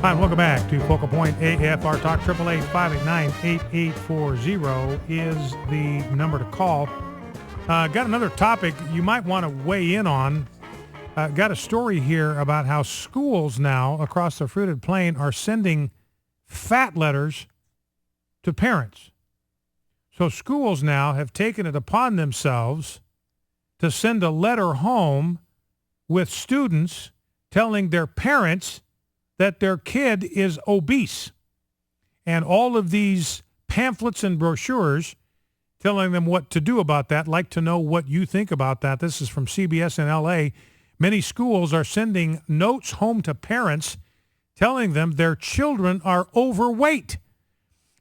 Hi, welcome back to Focal Point AFR Talk. 888-589-8840 is the number to call. Got another topic you might want to weigh in on. Got a story here about how schools now across the Fruited Plain are sending fat letters to parents. So schools now have taken it upon themselves to send a letter home with students telling their parents that their kid is obese. And all of these pamphlets and brochures telling them what to do about that. Like to know what you think about that. This is from CBS in L.A. Many schools are sending notes home to parents telling them their children are overweight.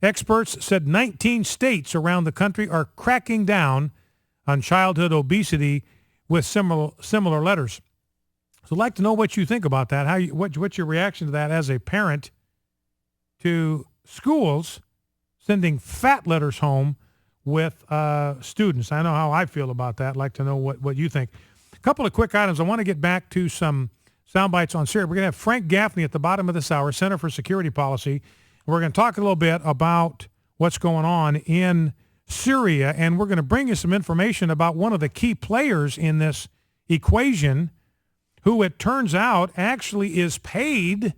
Experts said 19 states around the country are cracking down on childhood obesity with similar letters. So I'd like to know what you think about that. What's your reaction to that as a parent to schools sending fat letters home with students? I know how I feel about that. I'd like to know what you think. A couple of quick items. I want to get back to some sound bites on Syria. We're going to have Frank Gaffney at the bottom of this hour, Center for Security Policy. We're going to talk a little bit about what's going on in Syria, and we're going to bring you some information about one of the key players in this equation, who it turns out actually is paid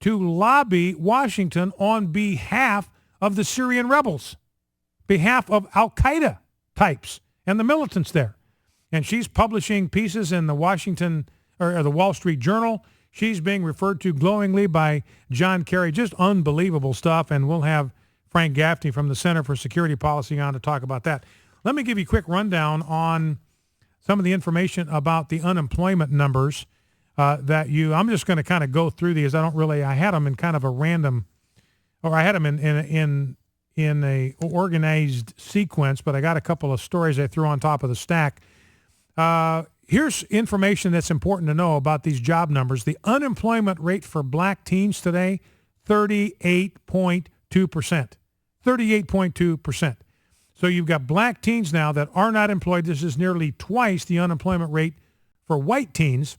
to lobby Washington on behalf of the Syrian rebels, behalf of al-Qaeda types and the militants there. And she's publishing pieces in the the Wall Street Journal. She's being referred to glowingly by John Kerry. Just unbelievable stuff. And we'll have Frank Gaffney from the Center for Security Policy on to talk about that. Let me give you a quick rundown on some of the information about the unemployment numbers I'm just going to kind of go through these. I had them in kind of a random, or I had them in a organized sequence, but I got a couple of stories I threw on top of the stack. Here's information that's important to know about these job numbers. The unemployment rate for black teens today, 38.2%. 38.2%. So you've got black teens now that are not employed. This is nearly twice the unemployment rate for white teens.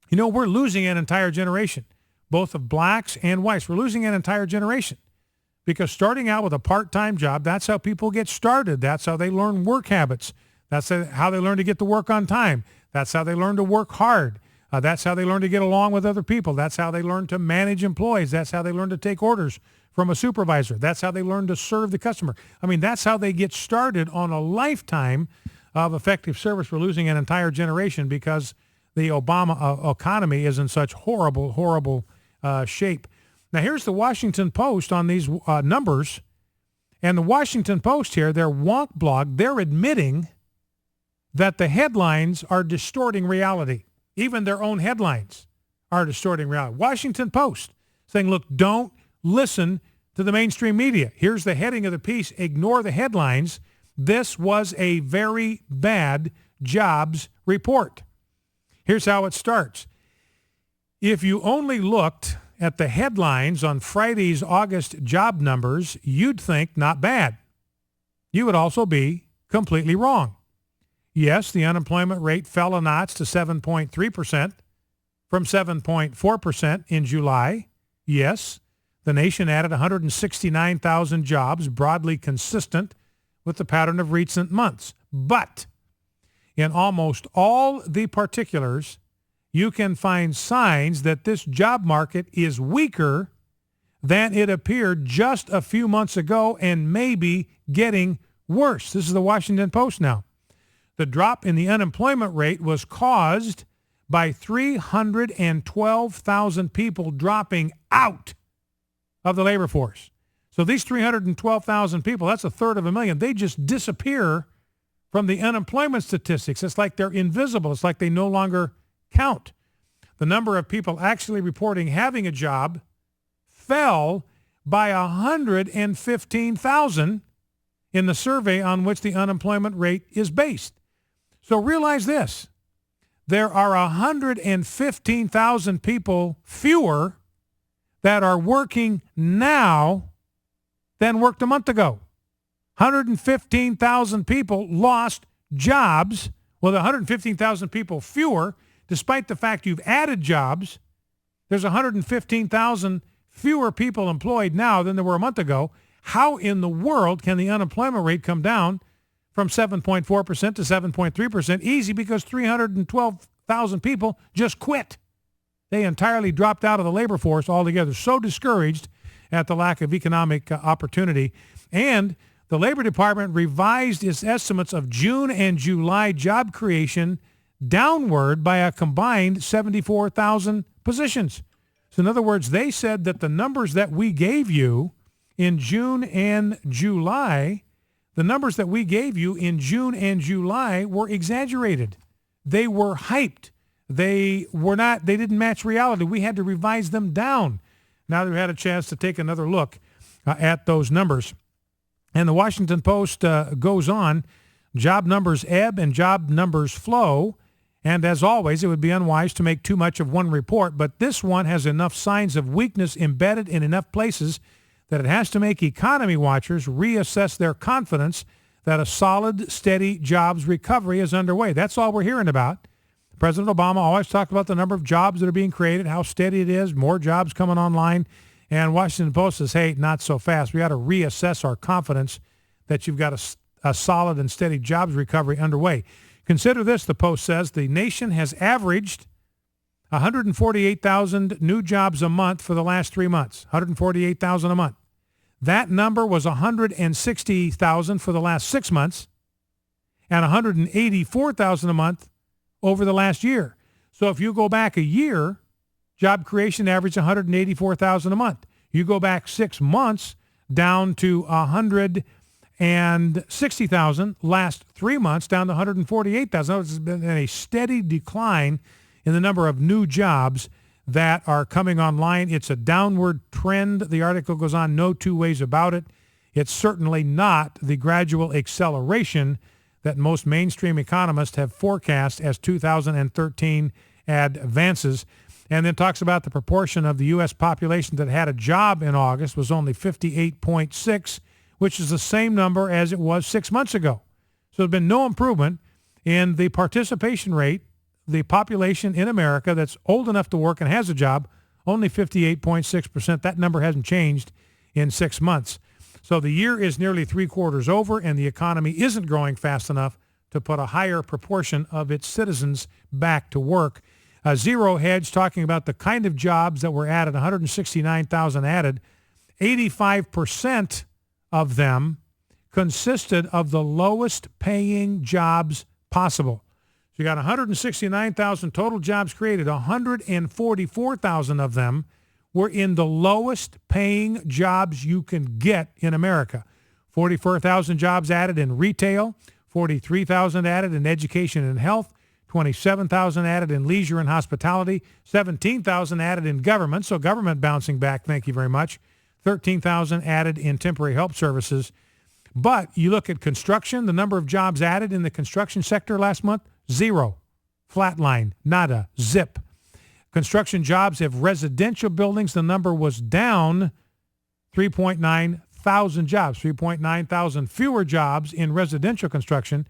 You know, we're losing an entire generation, both of blacks and whites. We're losing an entire generation because starting out with a part-time job, that's how people get started. That's how they learn work habits. That's how they learn to get to work on time. That's how they learn to work hard. That's how they learn to get along with other people. That's how they learn to manage employees. That's how they learn to take orders from a supervisor. That's how they learn to serve the customer. I mean, that's how they get started on a lifetime of effective service. We're losing an entire generation because the Obama economy is in such horrible shape. Now, here's the Washington Post on these numbers. And the Washington Post here, their wonk blog, they're admitting that the headlines are distorting reality. Even their own headlines are distorting reality. Washington Post saying, look, don't listen to the mainstream media. Here's the heading of the piece. Ignore the headlines. This was a very bad jobs report. Here's how it starts. If you only looked at the headlines on Friday's August job numbers, you'd think not bad. You would also be completely wrong. Yes, the unemployment rate fell a notch to 7.3% from 7.4% in July. Yes, the nation added 169,000 jobs, broadly consistent with the pattern of recent months. But in almost all the particulars, you can find signs that this job market is weaker than it appeared just a few months ago and maybe getting worse. This is the Washington Post now. The drop in the unemployment rate was caused by 312,000 people dropping out of the labor force. So these 312,000 people, that's 1/3 of a million. They just disappear from the unemployment statistics. It's like they're invisible. It's like they no longer count. The number of people actually reporting having a job fell by 115,000 in the survey on which the unemployment rate is based. So realize this. There are 115,000 people fewer that are working now than worked a month ago. 115,000 people lost jobs. Well, 115,000 people fewer, despite the fact you've added jobs. There's 115,000 fewer people employed now than there were a month ago. How in the world can the unemployment rate come down from 7.4% to 7.3%? Easy, because 312,000 people just quit. They entirely dropped out of the labor force altogether. So discouraged at the lack of economic opportunity. And the Labor Department revised its estimates of June and July job creation downward by a combined 74,000 positions. So in other words, they said that the numbers that we gave you in June and July, were exaggerated. They were hyped. They didn't match reality. We had to revise them down. Now that we had a chance to take another look at those numbers. And the Washington Post goes on, job numbers ebb and job numbers flow. And as always, it would be unwise to make too much of one report, but this one has enough signs of weakness embedded in enough places that it has to make economy watchers reassess their confidence that a solid, steady jobs recovery is underway. That's all we're hearing about. President Obama always talked about the number of jobs that are being created, how steady it is, more jobs coming online. And Washington Post says, hey, not so fast. We got to reassess our confidence that you've got a solid and steady jobs recovery underway. Consider this, the Post says, the nation has averaged 148,000 new jobs a month for the last 3 months, 148,000 a month. That number was 160,000 for the last 6 months and 184,000 a month over the last year. So if you go back a year, job creation averaged 184,000 a month. You go back 6 months, down to 160,000. Last 3 months, down to 148,000. It's been a steady decline in the number of new jobs that are coming online. It's a downward trend. The article goes on, no two ways about it. It's certainly not the gradual acceleration that most mainstream economists have forecast as 2013 advances. And then talks about the proportion of the U.S. population that had a job in August was only 58.6, which is the same number as it was 6 months ago. So there's been no improvement in the participation rate. The population in America that's old enough to work and has a job, only 58.6%. That number hasn't changed in 6 months. So the year is nearly 3/4 over, and the economy isn't growing fast enough to put a higher proportion of its citizens back to work. Zero Hedge talking about the kind of jobs that were added, 169,000 added. 85% of them consisted of the lowest paying jobs possible. So you got 169,000 total jobs created. 144,000 of them were in the lowest paying jobs you can get in America. 44,000 jobs added in retail, 43,000 added in education and health, 27,000 added in leisure and hospitality, 17,000 added in government, so government bouncing back, thank you very much, 13,000 added in temporary help services. But you look at construction, the number of jobs added in the construction sector last month, 0. Flatline, nada, zip. Construction jobs of residential buildings, the number was down 3.9 thousand jobs, 3.9 thousand fewer jobs in residential construction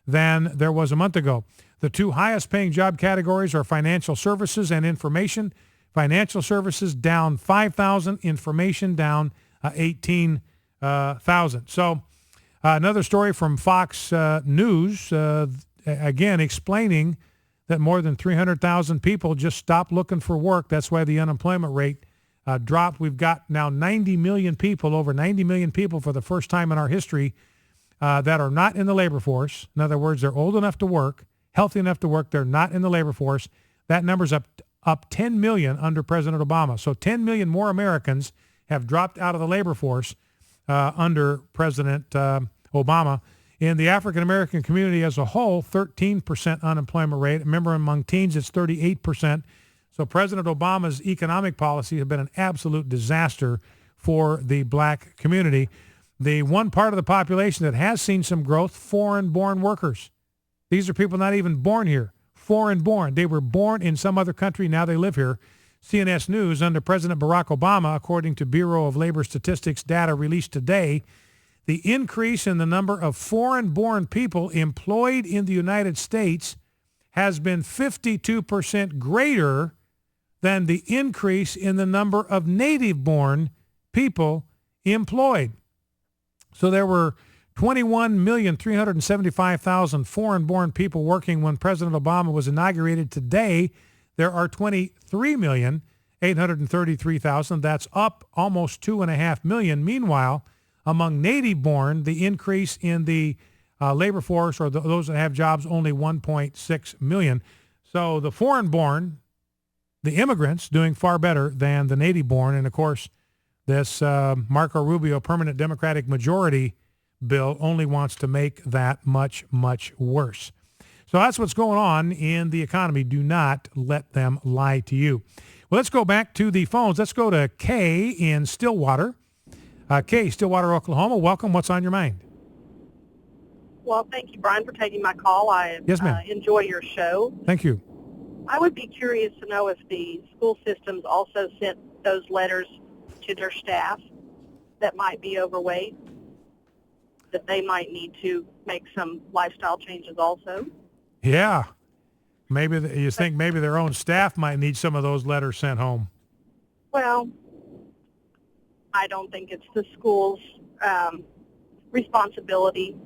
than there was a month ago. The two highest paying job categories are financial services and information. Financial services down 5,000, information down 18,000. So another story from Fox News, again explaining that more than 300,000 people just stopped looking for work. That's why the unemployment rate dropped. We've got now 90 million people, over 90 million people for the first time in our history that are not in the labor force. In other words, they're old enough to work, healthy enough to work. They're not in the labor force. That number's up 10 million under President Obama. So 10 million more Americans have dropped out of the labor force under President Obama. In the African-American community as a whole, 13% unemployment rate. Remember, among teens, it's 38%. So President Obama's economic policy has been an absolute disaster for the black community. The one part of the population that has seen some growth, foreign-born workers. These are people not even born here, foreign-born. They were born in some other country, now they live here. CNS News, under President Barack Obama, according to Bureau of Labor Statistics data released today, the increase in the number of foreign-born people employed in the United States has been 52% greater than the increase in the number of native-born people employed. So there were 21,375,000 foreign-born people working when President Obama was inaugurated. Today, there are 23,833,000. That's up almost 2.5 million. Meanwhile, among native-born, the increase in the labor force, or those that have jobs, only 1.6 million. So the foreign-born, the immigrants, doing far better than the native-born. And, of course, this Marco Rubio permanent Democratic majority bill only wants to make that much, much worse. So that's what's going on in the economy. Do not let them lie to you. Well, let's go back to the phones. Let's go to Kay in Stillwater. Kay, Stillwater, Oklahoma. Welcome. What's on your mind? Well, thank you, Brian, for taking my call. Yes, ma'am. Enjoy your show. Thank you. I would be curious to know if the school systems also sent those letters to their staff that might be overweight, that they might need to make some lifestyle changes also. Yeah. Maybe you think maybe their own staff might need some of those letters sent home. Well, I don't think it's the school's responsibility.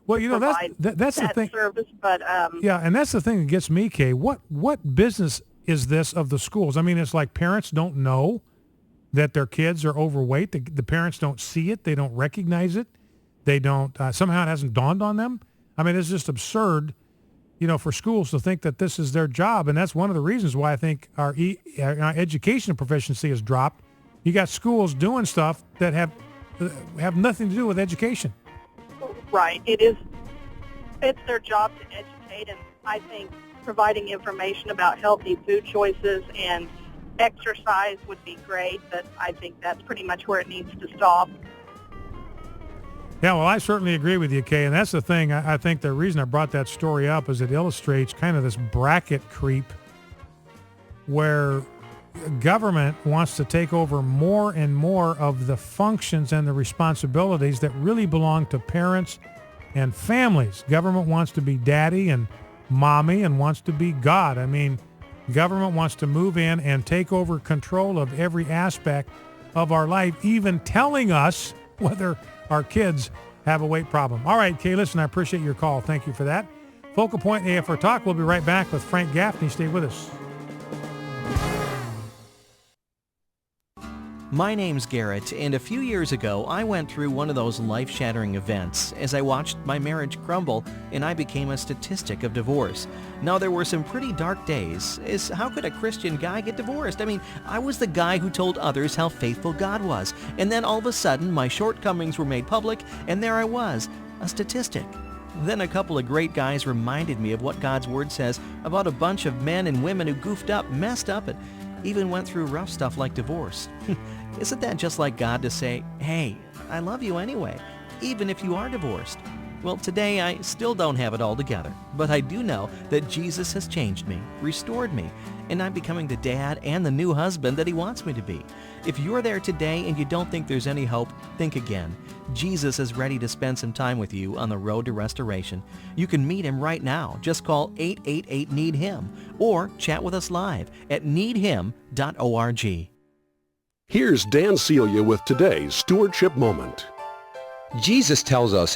Well, you know, that's the thing. Service, but yeah, and that's the thing that gets me, Kay. What business is this of the schools? I mean, it's like parents don't know that their kids are overweight. The parents don't see it. They don't recognize it. They don't, somehow it hasn't dawned on them. I mean, it's just absurd, you know, for schools to think that this is their job. And that's one of the reasons why I think our education proficiency has dropped. You got schools doing stuff that have nothing to do with education. Right. It's their job to educate, and I think providing information about healthy food choices and exercise would be great, but I think that's pretty much where it needs to stop. Yeah, well, I certainly agree with you, Kay, and that's the thing. I think the reason I brought that story up is it illustrates kind of this bracket creep where government wants to take over more and more of the functions and the responsibilities that really belong to parents and families. Government wants to be daddy and mommy and wants to be God. I mean, government wants to move in and take over control of every aspect of our life, even telling us whether our kids have a weight problem. All right, Kay, listen, I appreciate your call. Thank you for that. Focal Point AFR Talk. We'll be right back with Frank Gaffney. Stay with us. My name's Garrett, and a few years ago, I went through one of those life-shattering events as I watched my marriage crumble and I became a statistic of divorce. Now, there were some pretty dark days. How could a Christian guy get divorced? I mean, I was the guy who told others how faithful God was, and then all of a sudden, my shortcomings were made public, and there I was, a statistic. Then a couple of great guys reminded me of what God's Word says about a bunch of men and women who goofed up, messed up, and even went through rough stuff like divorce. Isn't that just like God to say, hey, I love you anyway, even if you are divorced? Well, today I still don't have it all together, but I do know that Jesus has changed me, restored me, and I'm becoming the dad and the new husband that he wants me to be. If you're there today and you don't think there's any hope, think again. Jesus is ready to spend some time with you on the road to restoration. You can meet him right now. Just call 888-NEED-HIM or chat with us live at needhim.org. Here's Dan Celia with today's Stewardship Moment. Jesus tells us